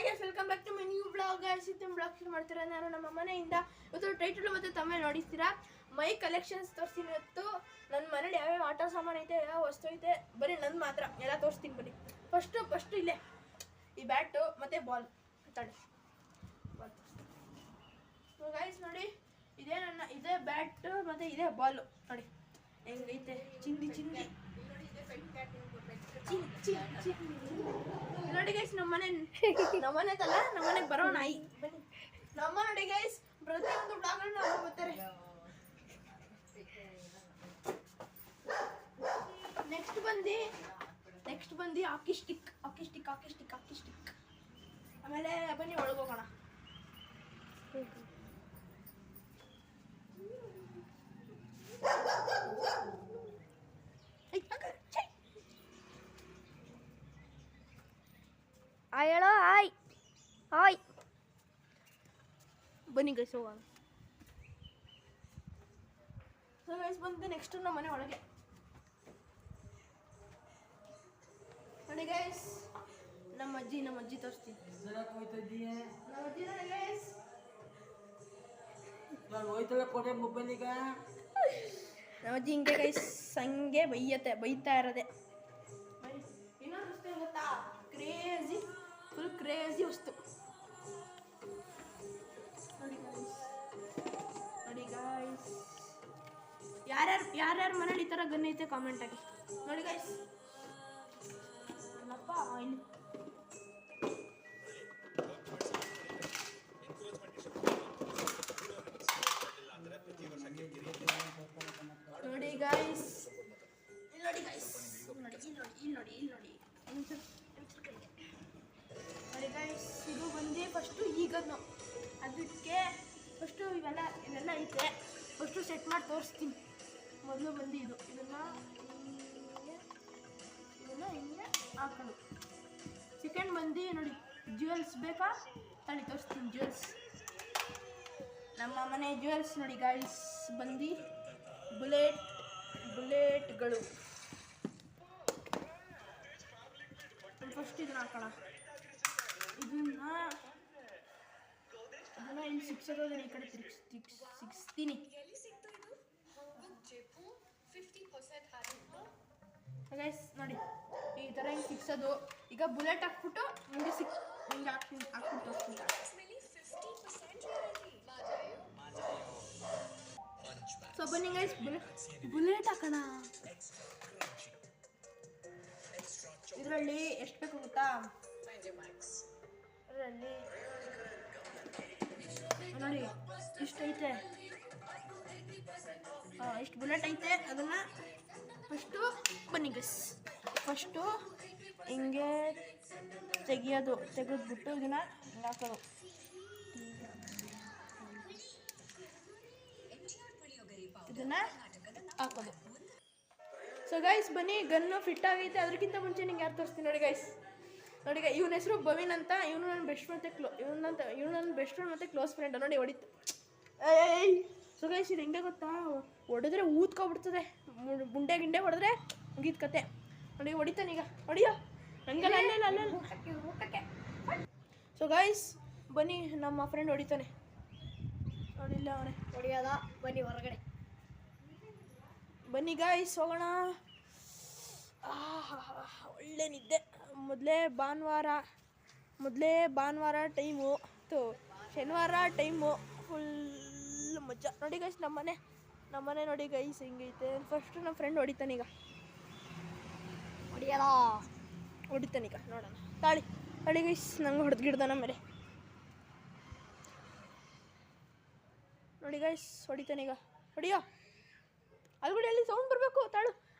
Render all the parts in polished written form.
Hi guys, welcome back to my new blog. Guys, ಇದನ್ನ blog ಶುರು ಮಾಡ್ತೀರಾ ನಾನು ನಮ್ಮ ಮನೆಯಿಂದ. ಇವತ್ತು ಟೈಟಲ್ ಮತ್ತು ತಮ್ಮ ನೋಡಿರ್ತೀರಾ, ಮೈ ಕಲೆಕ್ಷನ್ಸ್ ತೋರಿಸ್ತೀನಿ. ಇವತ್ತು ನನ್ನ ಮನೇಲಿ ಯಾವ್ಯಾವ ಆಟ ಸಾಮಾನು ಐತೆ, ಯಾವ ವಸ್ತು ಐತೆ, ಬರೀ ನನ್ನ ಮಾತ್ರ ಎಲ್ಲ ತೋರಿಸ್ತೀನಿ. ಬನ್ನಿ. ಫಸ್ಟು ಇಲ್ಲೇ ಈ ಬ್ಯಾಟು ಮತ್ತು ಬಾಲ್ ತಡಿ ಬಾಲ್ ತೋರಿಸ್ತೀನಿ. ಗೈಸ್ ನೋಡಿ, ಇದೇ ಬ್ಯಾಟು ಮತ್ತು ಇದೇ ಬಾಲು. ನೋಡಿ ಹೆಂಗೈತೆ, ಚಿಂದಿ ನೋಡಿ ಗೈಸ್. ನಮ್ಮನೆ ತಲ್ಲ ನಮ್ಮನೆಗೆ ಬರೋ ನಾಯಿ. ನಮ್ಮ ನೋಡಿ ಗೈಸ್, ಪ್ರತಿಯೊಂದು ಬ್ಲಾಗ್ಗಳನ್ನ ಅವ್ರು ಬರ್ತಾರೆ. ನೆಕ್ಸ್ಟ್ ಬಂದು ಹಾಕಿ ಸ್ಟಿಕ್. ಆಮೇಲೆ ಬನ್ನಿ ಒಳಗೋಗೋಣ. ಹೇಳೋ ಹಾಯ್ ಬನ್ನಿ ಗೈಸ್ ಹೋಗೋಣ. ಸೊ ಗೈಸ್ ಬಂದು ನೆಕ್ಸ್ಟ್ ನಮ್ಮ ಮನೆ ಒಳಗೆ ನೋಡಿ ಗೈಸ್, ನಮ್ಮ ಅಜ್ಜಿ ತೋರಿಸ್ತೀನಿ. ನಮ್ಮ ಅಜ್ಜಿ ನೋಡಿ ಗೈಸ್, ನಮ್ಮ ಅಜ್ಜಿ ಹಿಂಗೆ ಗೈಸ್ ಹಂಗೆ ಬೈತಾ ಇರೋದೆ. ಇನ್ನೊಂದು ವಸ್ತು ಗೊತ್ತಾ, ಫುಲ್ ಕ್ರೇಜಿ ವಸ್ತು. ನೋಡಿ ಗೈಸ್, ಯಾರ್ಯಾರ ಮನೇಲಿ ಈ ಥರ ಗನ್ ಐತೆ ಕಾಮೆಂಟ್ ಆಗಿ. ನೋಡಿ ಗೈಸ್, ನನ್ನಪ್ಪ ಇಲ್ಲಿ ನೋಡಿ ಗೈಸ್, ಇಲ್ಲಿ ನೋಡಿ ಗೈಸ್, ಇದು ಬಂದು ಫಸ್ಟು ಈಗನ್ನು ಅದಕ್ಕೆ ಫಸ್ಟು ಇವೆಲ್ಲ ಐತೆ. ಫಸ್ಟು ಸೆಟ್ ಮಾಡಿ ತೋರಿಸ್ತೀನಿ. ಮೊದಲು ಬಂದು ಇದನ್ನು ಹಿಂಗೆ ಹಾಕೋದು. ಸೆಕೆಂಡ್ ಬಂದು ನೋಡಿ ಜ್ಯುವೆಲ್ಸ್ ಬೇಕಾ, ತಳಿ ತೋರಿಸ್ತೀನಿ. ನಮ್ಮ ಮನೆ ಜ್ಯುವೆಲ್ಸ್ ನೋಡಿ ಗೈಸ್, ಬಂದು ಬುಲೆಟ್ಗಳು. ಫಸ್ಟ್ ಇದನ್ನ ಹಾಕೋಣ. ಇದನ್ನ ಇಲ್ಲಿ ಸಿಕ್ಸೋದು, ಈ ಕಡೆ ಸಿಕ್ಸ್ತೀನಿ. ಗೈಸ್ ನೋಡಿ, ಈ ಥರ ಹಿಂಗೆ ಸಿಕ್ಸೋದು. ಈಗ ಬುಲೆಟ್ ಹಾಕ್ಬಿಟ್ಟು ಹಿಂಗೆ ಹಿಂಗೆ ಹಾಕ್ಬಿಟ್ಟು ತೋರಿಸ್ತೀನಿ. ಸೊ ಬನ್ನಿ ಗೈಸ್, ಬುಲೆಟ್ ಹಾಕೋಣ. ಇದರಲ್ಲಿ ಎಷ್ಟು ಬೇಕು ಗೊತ್ತಾ, ಇದರಲ್ಲಿ ನೋಡಿ ಇಷ್ಟು ಐತೆ. ಇಷ್ಟು ಬುಲೆಟ್ ಐತೆ. ಅದನ್ನು ಬನ್ನಿ ಗೈಸ್, ಫಸ್ಟು ಹಿಂಗೆ ತೆಗೆದ್ಬಿಟ್ಟು ಇದನ್ನು ಹಾಕೋದು. ಸೊ ಗೈಸ್ ಬನ್ನಿ, ಗನ್ನು ಫಿಟ್ ಆಗೈತೆ. ಅದಕ್ಕಿಂತ ಮುಂಚೆ ನಿಂಗೆ ಯಾರು ತೋರಿಸ್ತೀನಿ ನೋಡಿ ಗೈಸ್. ನೋಡಿ ಇವನ ಹೆಸರು ಭವಿನ್ ಅಂತ. ಇವನು ನನ್ನ ಬೆಸ್ಟ್ ಫ್ರೆಂಡ್ ಮತ್ತು ಕ್ಲೋಸ್ ಫ್ರೆಂಡ್. ನೋಡಿ ಹೊಡಿತು. ಸೊ ಗೈಸ್, ಇದು ಹೆಂಗೆ ಗೊತ್ತಾ, ಹೊಡೆದ್ರೆ ಊದ್ಕೊಬಿಡ್ತದೆ. ಗುಂಡೆ ಹೊಡೆದ್ರೆ ಮುಗೀತು ಕತೆ. ನೋಡಿ ಹೊಡಿತಾನೀಗ, ಹೊಡಿಯೋ ಹಂಗಲ್ಲ ಅಲ್ಲೇ. ಸೊ ಗೈಸ್ ಬನ್ನಿ, ನಮ್ಮ ಫ್ರೆಂಡ್ ಹೊಡಿತಾನೆ. ನೋಡಿಲ್ಲ ಅವನೇ ಹೊಡಿಯೋದ. ಬನ್ನಿ ಹೊರಗಡೆ, ಬನ್ನಿ ಗೈಸ್ ಹೋಗೋಣ. ಒಳ್ಳೆ ನಿದ್ದೆ. ಮೊದಲೇ ಭಾನುವಾರ ಟೈಮು, ಶನಿವಾರ ಟೈಮು, ಫುಲ್ ಮಜಾ. ನೋಡಿ ಗೈಸ್, ನಮ್ಮನೆ ನೋಡಿ ಗೈಸ್ ಹಿಂಗೈತೆ. ಫಸ್ಟು ನಮ್ಮ ಫ್ರೆಂಡ್ ಹೊಡಿತಾನೀಗ, ನೋಡೋಣ. ತಾಳಿ ಗೈಸ್, ನಂಗೆ ಹೊಡೆದ್ಗಿಡ್ದಾನ ಮೇಲೆ. ನೋಡಿ ಗೈಸ್ ಹೊಡಿತಾನೀಗ, ಹೊಡಿಯೋ. ಅಲ್ಲಿ ಅಲ್ಲಿ ಸೌಂಡ್ ಬರಬೇಕು.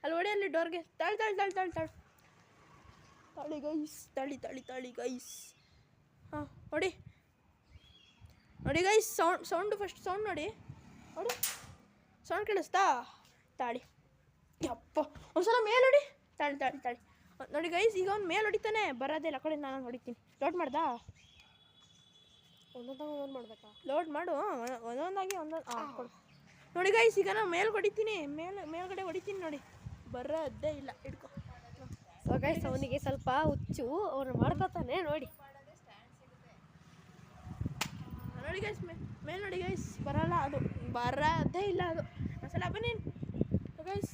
ಅಲ್ಲಿ ಹೊಡಿ, ಅಲ್ಲಿ ಡೋರ್ಗೆ. ತಾಳಿ ಗೈಸ್, ತಾಳಿ ಗೈಸ್. ಹಾಂ ಹೊಡಿ. ನೋಡಿ ಗೈಸ್, ಫಸ್ಟ್ ಸೌಂಡ್ ನೋಡಿ. ಸೌಂಡ್ ಕೇಳಿಸ್ತಾ? ತಾಳಿ ಯಪ್ಪ, ಒಂದ್ಸಲ ಮೇಲೆ ಹೊಡಿ. ತಾಳಿ ನೋಡಿ ಗೈಸ್, ಈಗ ಅವ್ನು ಮೇಲೆ ಹೊಡಿತಾನೆ. ಬರೋದೇ ಇಲ್ಲ ಕಡೆ, ನಾನು ಹೊಡಿತೀನಿ. ಲೋಡ್ ಮಾಡ್ದಾ? ಒಂದೊಂದು ಮಾಡಬೇಕಾ? ಲೋಡ್ ಮಾಡು, ಒಂದೊಂದಾಗಿ ಕೊಡು. ನೋಡಿ ಗೈಸ್, ಈಗ ನಾನು ಹೊಡಿತೀನಿ. ಮೇಲ್ಗಡೆ ಹೊಡಿತೀನಿ. ನೋಡಿ ಬರೋದೇ ಇಲ್ಲ. ಇಟ್ಕೊ. ಸೊ ಗೈಸ್, ಅವನಿಗೆ ಸ್ವಲ್ಪ ಹುಚ್ಚು, ಅವ್ರು ಮಾಡ್ಕೋತಾನೆ ನೋಡಿ. ನೋಡಿ ಗೈಸ್ ಮೇಲೆ ನೋಡಿ ಗೈಸ್ ಬರಲ್ಲ ಅದು ಬರದೇ ಇಲ್ಲ ಅದು ಒಂದ್ಸಲ ಬನ್ನಿ ಗೈಸ್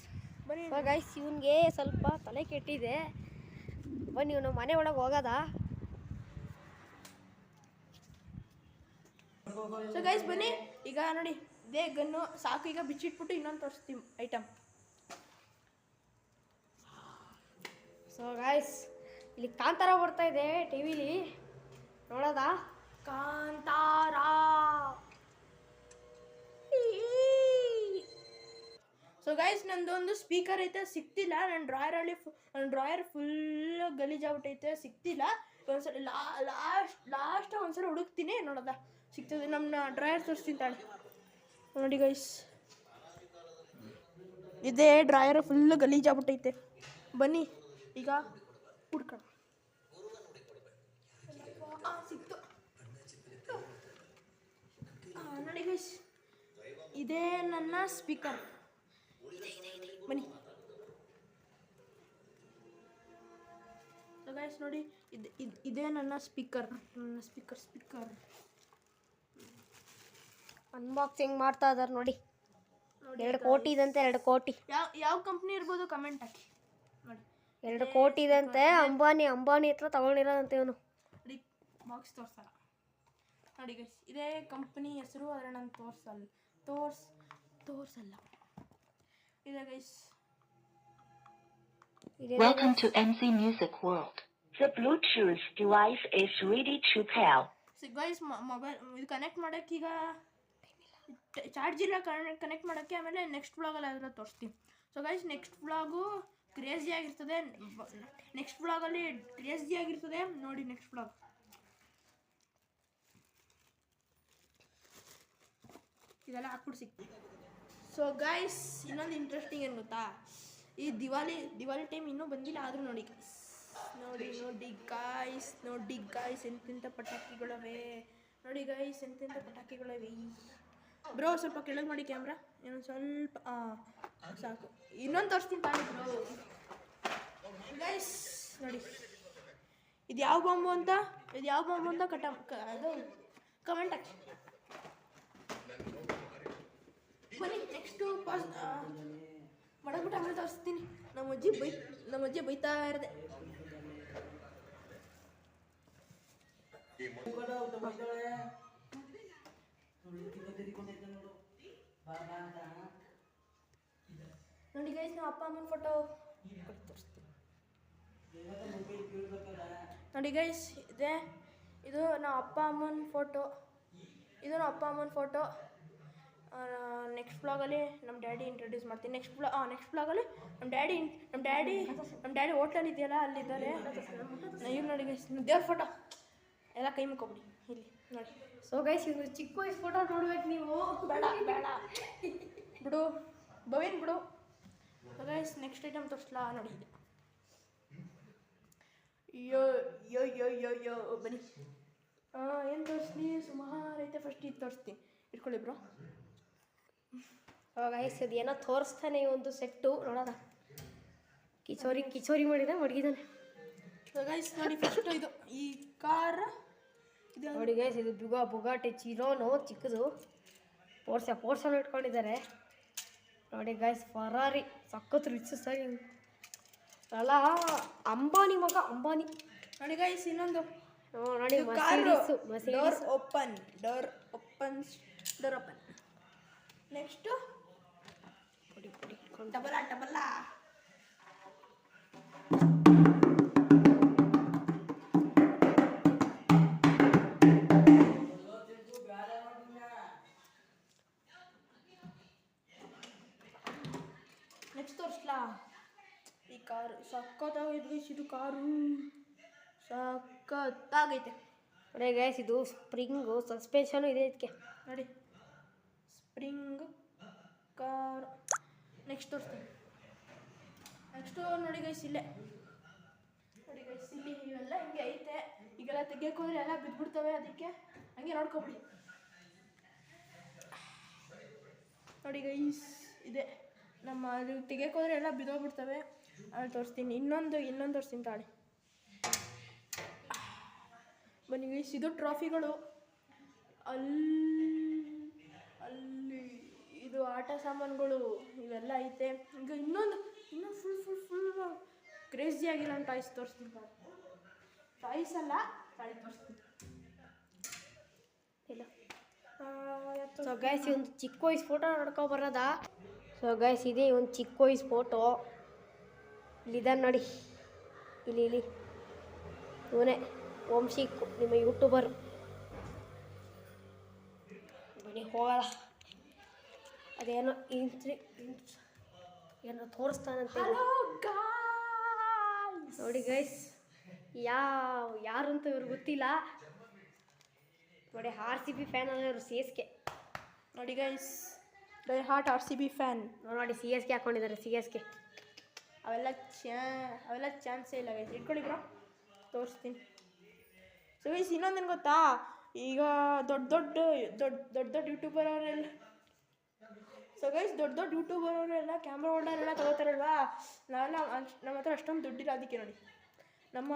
ಬನ್ನಿ. ಸೊ ಗೈಸ್ ಇವನಿಗೆ ಸ್ವಲ್ಪ ತಲೆ ಕೆಟ್ಟಿದೆ. ಬನ್ನಿ ಇವನು ಮನೆ ಒಳಗೆ ಹೋಗೋದ. ಸೊ ಗೈಸ್ ಬನ್ನಿ ಈಗ ನೋಡಿ ಇದೇ ಗನ್ನು ಸಾಕು. ಈಗ ಬಿಚ್ಚಿಟ್ಬಿಟ್ಟು ಇನ್ನೊಂದು ತೋರಿಸ್ತೀವಿ ಐಟಮ್. ಸೊ ಗೈಸ್ ಇಲ್ಲಿ ಕಾಂತಾರ ಬರ್ತಾ ಇದೆ ಟಿವಿಲಿ, ನೋಡೋದ? ಕಾಂತಾರ. ಸೊ ಗೈಸ್ ನಂದೊಂದು ಸ್ಪೀಕರ್ ಐತೆ, ಸಿಕ್ತಿಲ್ಲ. ನನ್ನ ಡ್ರಾಯರ್ ಫುಲ್ ಗಲೀಜಾಗ್ಬಿಟ್ಟೈತೆ, ಸಿಕ್ತಿಲ್ಲ. ಒಂದ್ಸಲ ಲಾಸ್ಟ್ ಒಂದ್ಸಲ ಹುಡುಕ್ತೀನಿ, ನೋಡೋದ ಸಿಗ್ತದೆ. ನಮ್ಮ ಡ್ರಾಯರ್ ತೋರಿಸ್ತೀನಿ ತಾಳೆ. ನೋಡಿ ಗೈಸ್ ಇದೇ ಡ್ರಾಯರ್ ಫುಲ್ ಗಲೀಜಾಗ್ಬಿಟ್ಟೈತೆ. ಬನ್ನಿ ಈಗ ಹುಡ್ಕೋಣ. ಸಿಕ್ತು. ನೋಡಿ ಗೈಸ್ ಇದೇ ನನ್ನ ಸ್ಪೀಕರ್. ಬನ್ನಿ ಗೈಸ್ ನೋಡಿ ಇದೇ ನನ್ನ ಸ್ಪೀಕರ್. ಅನ್ಬಾಕ್ಸಿಂಗ್ ಮಾಡ್ತಾ ಇದಾರೆ ನೋಡಿ. 2 ಕೋಟಿ ಇದಂತೆ, 2 ಕೋಟಿ. ಯಾವ ಕಂಪ್ನಿ ಇರ್ಬೋದು ಕಮೆಂಟ್ ಹಾಕಿ. ನೋಡಿ 2 ಕೋಟಿ ಇದಂತೆ. ಅಂಬಾನಿ ಹತ್ರ ತಗೊಂಡಿರೋದಂತೆ ಇವನು. ನೋಡಿ ಬಾಕ್ಸ್ ತೋರ್ಸಲ್ಲ. ನೋಡಿ ಗೈಸ್ ಇದೇ ಕಂಪ್ನಿ ಹೆಸರು, ಆದರೆ ನಾನು ತೋರ್ಸಲ್ಲ. ಇದೆ guys. Welcome to MC Music World. The Bluetooth device is ready to pair. Guys mobile ಇದು ಕನೆಕ್ಟ್ ಮಾಡೋಕ್ಕೆ ಈಗ ಚಾರ್ಜ್ ಇಲ್ಲ. ಕನೆಕ್ಟ್ ಮಾಡೋಕ್ಕೆ ಆಮೇಲೆ ನೆಕ್ಸ್ಟ್ ವ್ಲಾಗಲ್ಲಿ ಅದರ ತೋರಿಸ್ತೀನಿ. So guys next vlog crazy ಆಗಿರ್ತದೆ. ನೆಕ್ಸ್ಟ್ ವ್ಲಾಗಲ್ಲಿ ಕ್ರೇಜಿ ಆಗಿರ್ತದೆ ನೋಡಿ. ನೆಕ್ಸ್ಟ್ ವ್ಲಾಗ್ ಇದೆಲ್ಲ ಹಾಕ್ಬಿಟ್ಟು ಸಿಗ್ತೀವಿ. ಸೊ ಗೈಸ್ ಇನ್ನೊಂದು ಇಂಟ್ರೆಸ್ಟಿಂಗ್ ಏನು ಗೊತ್ತಾ, ಈ ದಿವಾಲಿ ಟೈಮ್ ಇನ್ನೂ ಬಂದಿಲ್ಲ, ಆದರೂ ನೋಡಿ ಗಾಯ್ಸ್ ಎಂತೆಂಥ ಪಟಾಕಿಗಳವೆ. ನೋಡಿ ಗೈಸ್ ಎಂತೆಂಥ ಪಟಾಕಿಗಳವೆ. ಬ್ರೋ ಸ್ವಲ್ಪ ಕೆಳಗೆ ಮಾಡಿ ಕ್ಯಾಮ್ರಾ, ಇನ್ನೊಂದು ಸ್ವಲ್ಪ ಸಾಕು. ಇನ್ನೊಂದು ತೋರಿಸ್ತೀನಿ ತಾಳಿ ಬ್ರೋ. ಗೈಸ್ ನೋಡಿ ಇದು ಯಾವ ಬಾಂಬು ಅಂತ ಅದು ಕಮೆಂಟ್ ಹಾಕಿ. ಬನ್ನಿ ನೆಕ್ಸ್ಟು ಮಡಗ್ಬಿಟ್ಟು ಆಮೇಲೆ ತೋರಿಸ್ತೀನಿ. ನಮ್ಮ ಅಜ್ಜಿ ಬೈತಾ ಇರದೆ. ನೋಡಿ ಗೈಸ್ ನಮ್ಮ ಅಪ್ಪ ಅಮ್ಮನ ಫೋಟೋ ತೋರಿಸ್ತೀನಿ. ನೋಡಿ ಗೈಸ್ ಇದು ನಮ್ಮ ಅಪ್ಪ ಅಮ್ಮನ ಫೋಟೋ. ನೆಕ್ಸ್ಟ್ ವ್ಲಾಗಲ್ಲಿ ನಮ್ಮ ಡ್ಯಾಡಿ ಇಂಟ್ರೊಡ್ಯೂಸ್ ಮಾಡ್ತೀನಿ. ನೆಕ್ಸ್ಟ್ ವ್ಲಾಗಲ್ಲಿ ನಮ್ಮ ಡ್ಯಾಡಿ ಹೋಟ್ಲಲ್ಲಿ ಇದೆಯಲ್ಲ ಅಲ್ಲಿದ್ದಾರೆ. ಇವ್ರು ನೋಡಿ ಗೈಸ್ ದೇವ್ರ ಫೋಟೋ ಎಲ್ಲ ಕೈ ಮುಕ್ಕೊಬಿಡಿ ಇಲ್ಲಿ ನೋಡಿ. ಸೊ ಗೈಸ್ ಇದು ಚಿಕ್ಕ ವಯಸ್ಸು ಫೋಟೋ ನೋಡ್ಬೇಕು ನೀವು. ಬೇಡ ಬಿಡು ಭವಿನ್ ಬಿಡು. ಗೈಸ್ ನೆಕ್ಸ್ಟ್ ಐಟಮ್ ತೋರಿಸ್ಲಾ ನೋಡಿ. ಯೋ ಬನ್ನಿ. ಏನು ತೋರಿಸ್ಲಿ, ಸುಮಾರು ಐತೆ. ಫಸ್ಟ್ ಇದು ತೋರಿಸ್ತೀನಿ, ಇಟ್ಕೊಳ್ಳಿ ಬ್ರೋ. ಗೈಸ್ ಇದು ಏನೋ ತೋರಿಸ್ತಾನೆ ಒಂದು ಸೆಟ್ಟು, ನೋಡೋದ? ಕಿಚೋರಿ ಮಡಗಿದ್ದಾನೆ. ಸೊ ಗೈಸ್ ನೋಡಿ ಫಸ್ಟ್ ಇದು ಈ ಕಾರ್ ಇದು ನೋಡಿ ಗೈಸ್ ಇದು ಬುಗಾಟಿ ಚಿರೋನು ಚಿಕ್ಕದು. ಪೋರ್ಸನ್ನು ಇಟ್ಕೊಂಡಿದ್ದಾರೆ ನೋಡಿ ಗೈಸ್. ಫರಾರಿ ಸಖತ್ ರಿಚ್ ಸರಿ ಅಲ್ಲ, ಅಂಬಾನಿ ಮಗ ಅಂಬಾನಿ. ನೋಡಿ ಗೈಸ್ ಇನ್ನೊಂದು ನೋಡಿ ಡೋರ್ ಓಪನ್. ನೆಕ್ಸ್ಟು ಟಬಲ. ನೆಕ್ಸ್ಟ್ ತೋರಿಸ್ಲಾ ಈ ಕಾರು. ಸಖತ್ತಾಗೈತೆ ಇದು ಕಾರು, ಸಖತ್ತಾಗೈತೆ. ನೋಡಿ ಗೈಸ್ ಇದು ಸ್ಪ್ರಿಂಗು ಸಸ್ಪೆನ್ಷನು ಇದೆ ಇದಕ್ಕೆ. ನೋಡಿ ಸ್ಪ್ರಿಂಗ್ ಕಾರ್. ನೆಕ್ಸ್ಟ್ ತೋರಿಸ್ತೀನಿ. ನೆಕ್ಸ್ಟು ನೋಡಿ ಗೈಸ್ ಇಲ್ಲೇ ನೋಡಿ ಗೈಸ್ ಇಲ್ಲಿ ಇವೆಲ್ಲ ಹಿಂಗೆ ಐತೆ. ಈಗೆಲ್ಲ ತೆಗಿಯೋಕೆ ಹೋದ್ರೆ ಎಲ್ಲ ಬಿದ್ದುಬಿಡ್ತವೆ, ಅದಕ್ಕೆ ಹಂಗೆ ನೋಡ್ಕೊಬಿಡಿ. ನೋಡಿ ಗೈಸ್ ಇದೆ ನಮ್ಮ ಅದು ತೆಗಿಯೋಕೆ ಹೋದ್ರೆ ಎಲ್ಲ ಬಿದ್ದೋಗ್ಬಿಡ್ತವೆ. ಅಲ್ಲಿ ತೋರಿಸ್ತೀನಿ. ಇನ್ನೊಂದು ತೋರಿಸ್ತೀನಿ ತಾಳಿ. ಬನ್ನಿ ಗೈಸ್ ಇದು ಟ್ರಾಫಿಗಳು. ಅಲ್ಲಿ ಇದು ಆಟ ಸಾಮಾನುಗಳು ಇವೆಲ್ಲ ಐತೆ. ಈಗ ಇನ್ನೂ ಫುಲ್ ಕ್ರೇಜಿ ಆಗಿಲ್ಲ ನಾನು ಟಾಯ್ಸ್ ತೋರಿಸ್ತೀನಿ. ಟಾಯ್ಸ್ ಅಲ್ಲ, ತಾಳಿ ತೋರಿಸ್ತೀನಿ. ಇಲ್ಲ. ಸೊ ಗೈಸ್ ಈ ಒಂದು ಚಿಕ್ಕ ವಯಸ್ಸು ಫೋಟೋ ನೋಡ್ಕೊ ಬರೋದ. ಸೊ ಗೈಸ್ ಇದೆ ಒಂದು ಚಿಕ್ಕ ವಯಸ್ಸು ಫೋಟೋ. ಇಲ್ಲಿದ್ದಾನೆ ನೋಡಿ, ಇಲ್ಲಿ ಇವನೇ ವಂಶಿಕ್, ನಿಮ್ಮ ಯೂಟ್ಯೂಬರ್. ಬನ್ನಿ ಹೋಗಲ್ಲ, ಅದೇನೋ ಏನೋ ತೋರಿಸ್ತಾನಂತೆ ನೋಡಿ ಗೈಸ್. ಯಾರಂತ ಇವ್ರಿಗೆ ಗೊತ್ತಿಲ್ಲ ನೋಡಿ. RCB ಫ್ಯಾನ್ ಅಲ್ಲ ಇವರು, CSK ನೋಡಿ guys, die hard RCB fan ನೋಡಿ. CSK ಹಾಕೊಂಡಿದ್ದಾರೆ, CSK. ಅವೆಲ್ಲ ಚಾನ್ಸೇ ಇಲ್ಲ ಗೈಸ್. ಇಟ್ಕೊಳ್ಳಿ ಬ್ರೋ, ತೋರಿಸ್ತೀನಿ. ಸೊ ಗೈಸ್ ಇನ್ನೊಂದೇನು ಗೊತ್ತಾ, ಈಗ ದೊಡ್ಡ ಯೂಟ್ಯೂಬರ್ ಅವರೆಲ್ಲ, ಸೊ ಗೈಸ್ ದೊಡ್ಡ ಯೂಟ್ಯೂಬರ್ ಅವರೆಲ್ಲ ಕ್ಯಾಮ್ರಾ ಹೋಲ್ಡರ್ ಎಲ್ಲ ತಗೋತಾರಲ್ವಾ. ನಾವೆಲ್ಲ ನಮ್ಮ ಹತ್ರ ಅಷ್ಟೊಂದು ದುಡ್ಡಿಲ್ಲ. ಅದಕ್ಕೆ ನೋಡಿ ನಮ್ಮ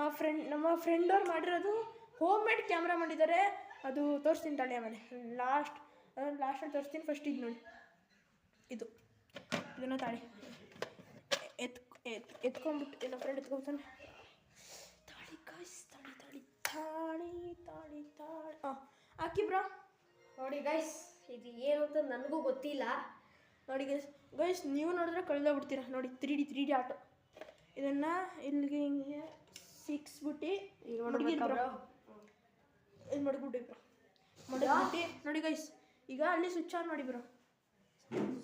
ಫ್ರೆಂಡ್ ಅವ್ರು ಮಾಡಿರೋದು ಹೋಮ್ ಮೇಡ್ ಕ್ಯಾಮ್ರಾ ಮಾಡಿದ್ದಾರೆ. ಅದು ತೋರಿಸ್ತೀನಿ ತಾಳಿ, ಆಮೇಲೆ ಲಾಸ್ಟಲ್ಲಿ ತೋರಿಸ್ತೀನಿ. ಫಸ್ಟ್ ಇದು ನೋಡಿ, ಇದನ್ನು ತಾಳಿ ಎತ್ಕೊಂಡ್ಬಿಟ್ಟು ಏನೋ ಫ್ರೆಂಡ್ ಎತ್ಕೊತಾನೆ. ತಾಳಿ ಗಾಯ್ಸ್, ತಾಳಿ ಹಾಕಿ ಬ್ರೋ. ನೋಡಿ ಗೈಸ್, ಇದು ಏನು ಅಂತ ನನಗೂ ಗೊತ್ತಿಲ್ಲ. ನೋಡಿ ಗೈಸ್ ನೀವು ನೋಡಿದ್ರೆ ಕಳೆದೋಗ್ಬಿಡ್ತೀರಾ. ನೋಡಿ 3D ಆಟೋ. ಇದನ್ನು ಇಲ್ಲಿಗೆ ಹಿಂಗೆ ಸಿಕ್ಸ್ಬಿಟ್ಟು ಇದು ಮಡಗ್ಬಿಟ್ಟು ನೋಡಿ ಗೈಸ್. ಈಗ ಅಲ್ಲಿ ಸ್ವಿಚ್ ಆನ್ ಮಾಡಿ ಬ್ರೋ.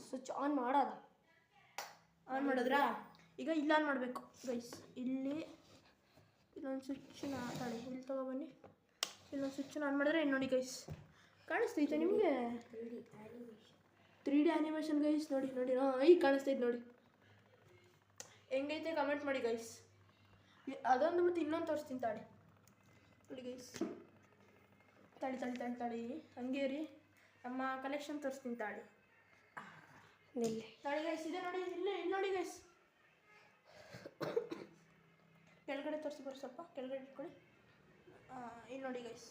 ಸ್ವಿಚ್ ಆನ್ ಮಾಡೋದು, ಆನ್ ಮಾಡಿದ್ರಾ? ಈಗ ಇಲ್ಲಿ ಆನ್ ಮಾಡಬೇಕು ಗೈಸ್. ಇಲ್ಲೊಂದು ಸ್ವಿಚ್ನ ತಾಳಿ, ಇಲ್ಲಿ ತಗೊಬನ್ನಿ. ಇಲ್ಲೊಂದು ಸ್ವಿಚ್ನ ಆನ್ ಮಾಡಿದ್ರೆ ನೋಡಿ ಗೈಸ್, ಕಾಣಿಸ್ತೈತೆ ನಿಮಗೆ 3D ಆ್ಯನಿಮೇಷನ್ ಗೈಸ್. ನೋಡಿ ಈಗ ಕಾಣಿಸ್ತೈತೆ ನೋಡಿ. ಹೆಂಗೈತೆ ಕಮೆಂಟ್ ಮಾಡಿ ಗೈಸ್. ಅದೊಂದು ಮತ್ತು ಇನ್ನೊಂದು ತೋರಿಸ್ತೀನಿ ತಾಳಿ. ನೋಡಿ ಗೈಸ್, ತಾಳಿ ಹಂಗೆ ರೀ. ನಮ್ಮ ಕಲೆಕ್ಷನ್ ತೋರಿಸ್ತೀನಿ ತಾಳಿ. ತಾಳಿ ಗೈಸ್ ಇದೆ ನೋಡಿ, ಇಲ್ಲಿ ನೋಡಿ ಗೈಸ್. ಕೆಳಗಡೆ ತೋರಿಸಿ ಬರೋ, ಸ್ವಲ್ಪ ಕೆಳಗಡೆ ಇಟ್ಕೊಳ್ಳಿ. ಇಲ್ಲಿ ನೋಡಿ ಗೈಸ್.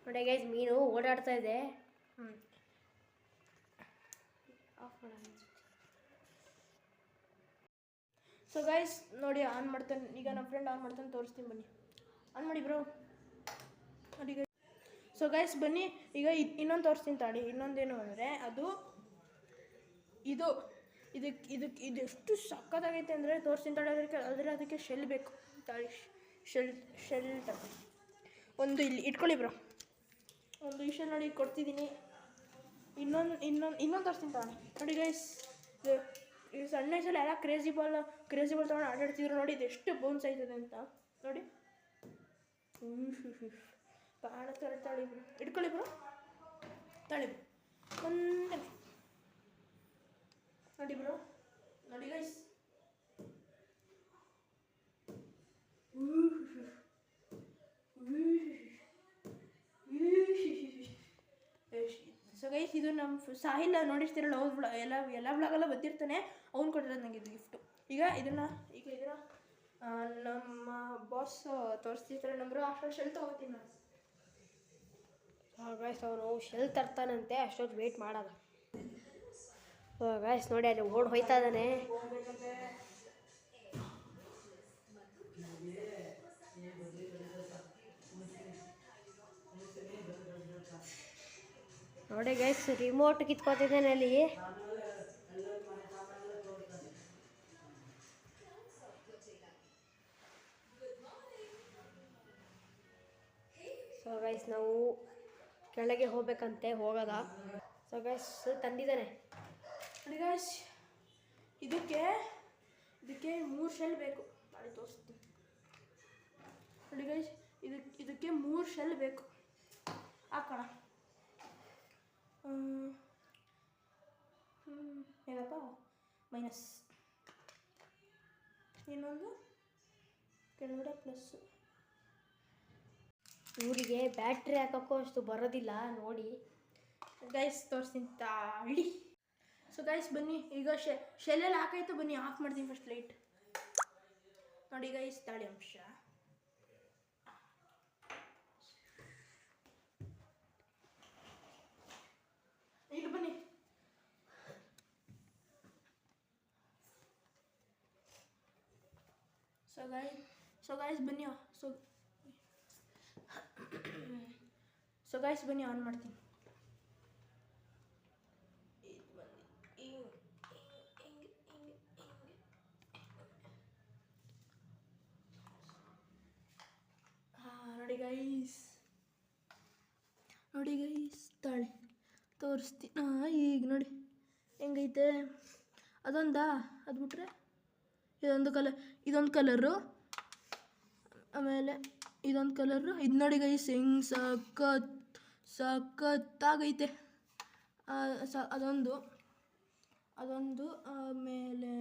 ನೋಡಿ ಗೈಸ್, ಮೀನು ಓಡಾಡ್ತಾ ಇದೆ. ಸೊ ಗೈಸ್ ನೋಡಿ, ಆನ್ ಮಾಡ್ತಾನೆ. ಈಗ ನಮ್ಮ ಫ್ರೆಂಡ್ ಆನ್ ಮಾಡ್ತಾನೆ, ತೋರಿಸ್ತೀನಿ ಬನ್ನಿ. ಆನ್ ಮಾಡಿ ಬ್ರೋ. ನೋಡಿ ಗೈಸ್. ಸೊ ಗೈಸ್ ಬನ್ನಿ, ಈಗ ಇನ್ನೊಂದು ತೋರಿಸ್ತೀನಿ ತಾಳಿ. ಇನ್ನೊಂದೇನು ಅಂದರೆ ಅದು ಇದು ಎಷ್ಟು ಸಕ್ಕತ್ತಾಗೈತೆ ಅಂದರೆ ತೋರಿಸ್ತೀನಿ ತಾಳಿ. ಅದಕ್ಕೆ ಶೆಲ್ ಬೇಕು ತಾಳಿ. ಶೆಲ್ ಒಂದು ಇಲ್ಲಿ ಇಟ್ಕೊಳ್ಳಿ ಬ್ರೋ. ಒಂದು ಈ ಶೆಲ್ ನೋಡಿ ಕೊಡ್ತಿದ್ದೀನಿ. ಇನ್ನೊಂದು ತೋರಿಸ್ತೀನಿ ತಾಳಿ. ನೋಡಿ ಗೈಸ್, ಇದು ಸಣ್ಣ ವಯಸ್ಸಲ್ಲಿ ಎಲ್ಲ ಕ್ರೇಜಿ ಬಾಲ್ ತೊಗೊಂಡು ಆಟಾಡ್ತಿದ್ರು. ನೋಡಿ ಇದು ಎಷ್ಟು ಬೌನ್ಸ್ ಆಯ್ತದೆ ಅಂತ ನೋಡಿ. ಕಾಣುತ್ತಾರೆ ತಾಳಿ ಬ್ರೋ. ಇಟ್ಕೊಳ್ಳಿ ಬ್ರೋ, ತಾಳಿ ಬ್ರೋ. ಒಂದೇ ನೋಡಿ ಬ್ರೋ. ನೋಡಿ ಗೈಸ್, ಸೊ ಗೈಸ್ ಇದು ನಮ್ಮ ಸಾಹಿಲ್ ನೋಡಿರ್ತೀರಲ್ಲ, ಎಲ್ಲ ಬ್ಲಾಗೆಲ್ಲ ಬಂದಿರ್ತಾನೆ. ಅವ್ನು ಕೊಟ್ಟಿರೋದು ನನಗೆ ಇದು ಗಿಫ್ಟು. ಈಗ ಇದನ್ನು ನಮ್ಮ ಬಾಸ್ ತೋರಿಸ್ತಿರ್ತಾರೆ. ನಂಬರು ಅಷ್ಟೊಂದು ಶೆಲ್ ತೊಗೋತೀನಿ ನಾನು. ಗೈಸ್ ಅವನು ಶೆಲ್ ತರ್ತಾನಂತೆ, ಅಷ್ಟೊತ್ತು ವೆಯ್ಟ್ ಮಾಡೋದು. ಗೈಸ್ ನೋಡಿ, ಅಲ್ಲಿ ಓಡ್ ಹೋಯ್ತಾ ಇದ್ದಾನೆ. ನೋಡಿ ಗೈಸ್, ರಿಮೋಟ್ ಕಿತ್ಕೋತಿದ್ದಾನೆ ಅಲ್ಲಿ. ಸೊ ಗೈಸ್ ನಾವು ಕೆಳಗೆ ಹೋಗ್ಬೇಕಂತೆ, ಹೋಗೋದ. ಸೊ ಗೈಸ್ ತಂದಿದ್ದಾನೆ. ನೋಡಿ ಗೈಸ್, ಇದಕ್ಕೆ 3 ಶೆಲ್ ಬೇಕು. ಮಾಡಿ ತೋರಿಸ್ತೀನಿ. ನೋಡಿ ಗೈಸ್, ಇದಕ್ಕೆ 3 ಶೆಲ್ ಬೇಕು. ಹಾಕೋಣ. ಏನಪ್ಪ ಮೈನಸ್, ಇನ್ನೊಂದು ಕೆಳಗಡೆ ಪ್ಲಸ್. ಇವರಿಗೆ ಬ್ಯಾಟ್ರಿ ಹಾಕೋಕ್ಕೂ ಅಷ್ಟು ಬರೋದಿಲ್ಲ ನೋಡಿ ಗೈಸ್. ತೋರಿಸ್ತೀನಿ ತಾಳಿ. ಸೊ ಗೈಸ್ ಬನ್ನಿ, ಈಗ ಶೆಲ್ಲೆಲ್ಲ ಹಾಕಾಯ್ತು. ಬನ್ನಿ ಆಫ್ ಮಾಡ್ತೀನಿ ಫಸ್ಟ್ ಲೈಟ್. ನೋಡಿ ಗೈಸ್, ತಾಳಿ ಅಂಶ ಸೊ ಗಾಯ್ಸ್ ಬನ್ನಿ ಸೊ ಗಾಯ್ಸ್ ಬನ್ನಿ ಆನ್ ಮಾಡ್ತೀನಿ. ನೋಡಿ ಗೈಸ್ ತಾಳೆ ತೋರಿಸ್ತೀನಿ. ಈಗ ನೋಡಿ ಹೆಂಗೈತೆ. ಅದೊಂದಾ, ಅದು ಬಿಟ್ರೆ ಇದೊಂದು ಕಲರು, ಆಮೇಲೆ ಇದೊಂದು ಕಲರು. ಇದು ನೋಡಿ ಗೈಸ್ ಹೆಂಗೆ ಸಖತ್ತಾಗೈತೆ. ಅದೊಂದು ಆಮೇಲೆ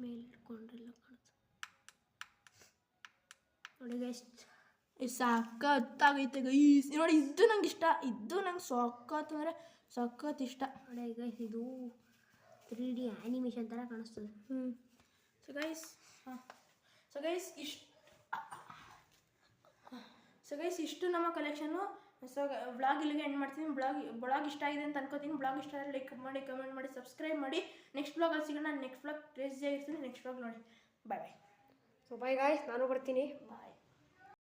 ಮೇಲೆ ಇಟ್ಕೊಂಡ್ರೆಲ್ಲ ಕಾಣುತ್ತೆ ನೋಡಿ ಗೈಸ್. ಸಖತ್ತಾಗೈತೆ ಗೈಸ್. ನೋಡಿ ಇದು ನಂಗೆ ಇಷ್ಟ, ಇದು ನಂಗೆ ಸಖತ್ ಅಂದರೆ ಸಖತ್ ಇಷ್ಟ. ನೋಡಿ ಗೈಸ್ ಇದು 3D ಆ್ಯನಿಮೇಷನ್ ಥರ ಕಾಣಿಸ್ತದೆ. ಸೊ ಗೈಸ್ ಇಷ್ಟು ನಮ್ಮ ಕಲೆಕ್ಷನ್ನು. ಸೊ ವ್ಲಾಗ್ ಇಲ್ಲಿಗೆ ಎಂಡ್ ಮಾಡ್ತೀನಿ. ಬ್ಲಾಗ್ ಇಷ್ಟ ಆಗಿದೆ ಅಂತ ಅನ್ಕೋತೀನಿ. ಬ್ಲಾಗ್ ಇಷ್ಟ ಆದರೆ ಲೈಕ್ ಮಾಡಿ, ಕಮೆಂಟ್ ಮಾಡಿ, ಸಬ್ಸ್ಕ್ರೈಬ್ ಮಾಡಿ. ನೆಕ್ಸ್ಟ್ ಬ್ಲಾಗಲ್ಲಿ ಸಿಗೋಣ. ನೆಕ್ಸ್ಟ್ ಬ್ಲಾಗ್ ಕ್ರೇಜಿ ಆಗಿರ್ತೀನಿ. ನೆಕ್ಸ್ಟ್ ಬ್ಲಾಗ್ ನೋಡಿ. ಬಾಯ್. ಸೊ ಬಾಯ್ ಗಾಯ್ಸ್, ನಾನು ಬರ್ತೀನಿ. ಬಾಯ್.